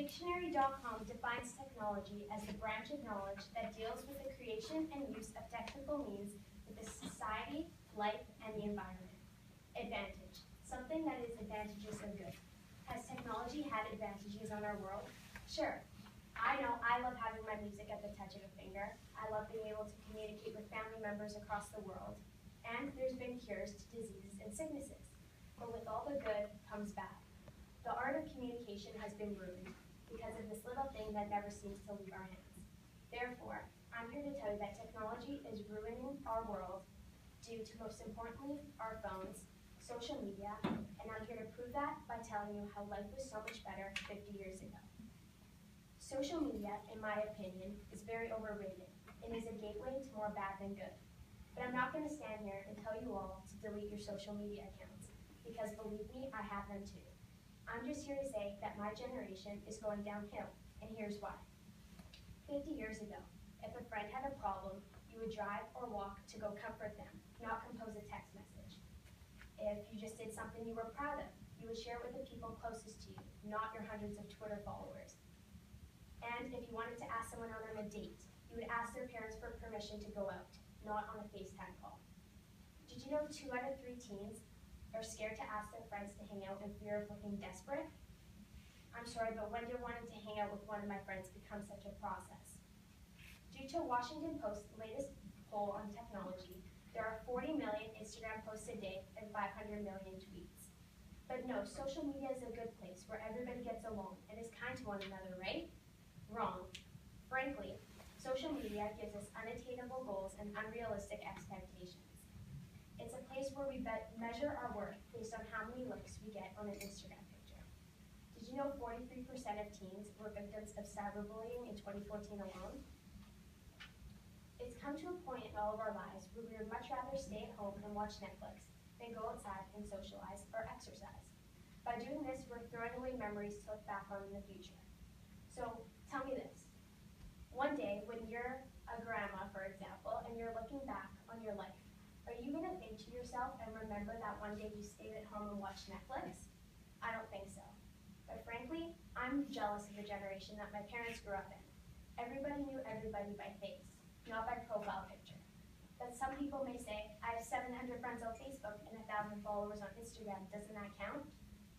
Dictionary.com defines technology as the branch of knowledge that deals with the creation and use of technical means with the society, life, and the environment. Advantage, something that is advantageous or good. Has technology had advantages on our world? Sure. I know I love having my music at the touch of a finger. I love being able to communicate with family members across the world. And there's been cures to diseases and sicknesses. But with all the good comes bad. The art of communication has been ruined because of this little thing that never seems to leave our hands. Therefore, I'm here to tell you that technology is ruining our world due to, most importantly, our phones, social media, and I'm here to prove that by telling you how life was so much better 50 years ago. Social media, in my opinion, is very overrated and is a gateway to more bad than good. But I'm not going to stand here and tell you all to delete your social media accounts, because believe me, I have them too. I'm just here to say that my generation is going downhill, and here's why. 50 years ago, if a friend had a problem, you would drive or walk to go comfort them, not compose a text message. If you just did something you were proud of, you would share it with the people closest to you, not your hundreds of Twitter followers. And if you wanted to ask someone out on a date, you would ask their parents for permission to go out, not on a FaceTime call. Did you know 2 out of 3 teens are scared to ask their friends to hang out in fear of looking desperate? I'm sorry, but when did wanting to hang out with one of my friends become such a process? Due to Washington Post's latest poll on technology, there are 40 million Instagram posts a day and 500 million tweets. But no, social media is a good place where everybody gets along and is kind to one another, right? Wrong. Frankly, social media gives us unattainable goals and unrealistic expectations. It's a place where we measure our worth based on how many likes we get on an Instagram picture. Did you know 43% of teens were victims of cyberbullying in 2014 alone? It's come to a point in all of our lives where we would much rather stay at home and watch Netflix than go outside and socialize or exercise. By doing this, we're throwing away memories to look back on in the future. So tell me this. One day, when you're a grandma, for example, and you're looking back on your life, are you going to think to yourself and remember that one day you stayed at home and watched Netflix? I don't think so. But frankly, I'm jealous of the generation that my parents grew up in. Everybody knew everybody by face, not by profile picture. But some people may say, I have 700 friends on Facebook and 1,000 followers on Instagram. Doesn't that count?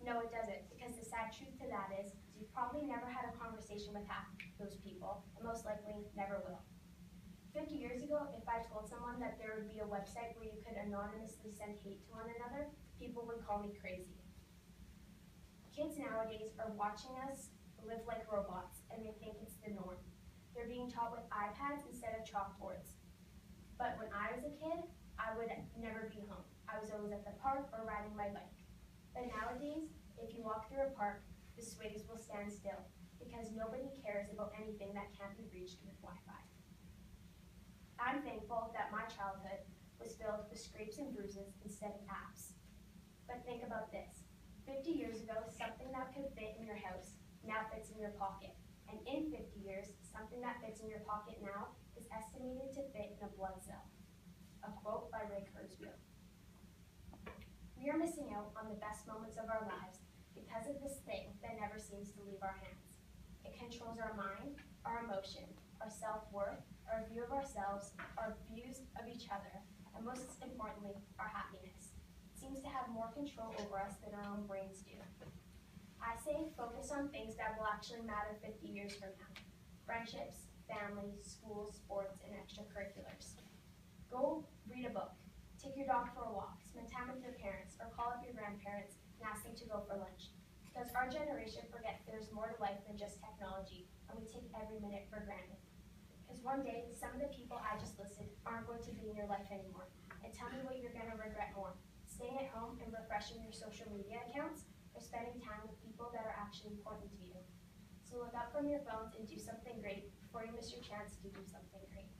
No, it doesn't, because the sad truth to that is you've probably never had a conversation with half those people, and most likely never will. 50 years ago, if I told someone that there would be a website where you could anonymously send hate to one another, people would call me crazy. Kids nowadays are watching us live like robots, and they think it's the norm. They're being taught with iPads instead of chalkboards. But when I was a kid, I would never be home. I was always at the park or riding my bike. But nowadays, if you walk through a park, the sways will stand still because nobody cares about anything that can't be reached with Wi-Fi. I'm thankful that my childhood was filled with scrapes and bruises instead of apps. But think about this. 50 years ago, something that could fit in your house now fits in your pocket. And in 50 years, something that fits in your pocket now is estimated to fit in a blood cell. A quote by Ray Kurzweil. We are missing out on the best moments of our lives because of this thing that never seems to leave our hands. It controls our mind, our emotion, our self-worth, our view of ourselves, our views of each other, and most importantly, our happiness. It seems to have more control over us than our own brains do. I say focus on things that will actually matter 50 years from now. Friendships, family, school, sports, and extracurriculars. Go read a book. Take your dog for a walk, spend time with your parents, or call up your grandparents and ask them to go for lunch. Because our generation forgets there's more to life than just technology, and we take every minute for granted. Because one day, some of the people I just listed aren't going to be in your life anymore. And tell me what you're going to regret more, staying at home and refreshing your social media accounts, or spending time with people that are actually important to you. So look up from your phones and do something great before you miss your chance to do something great.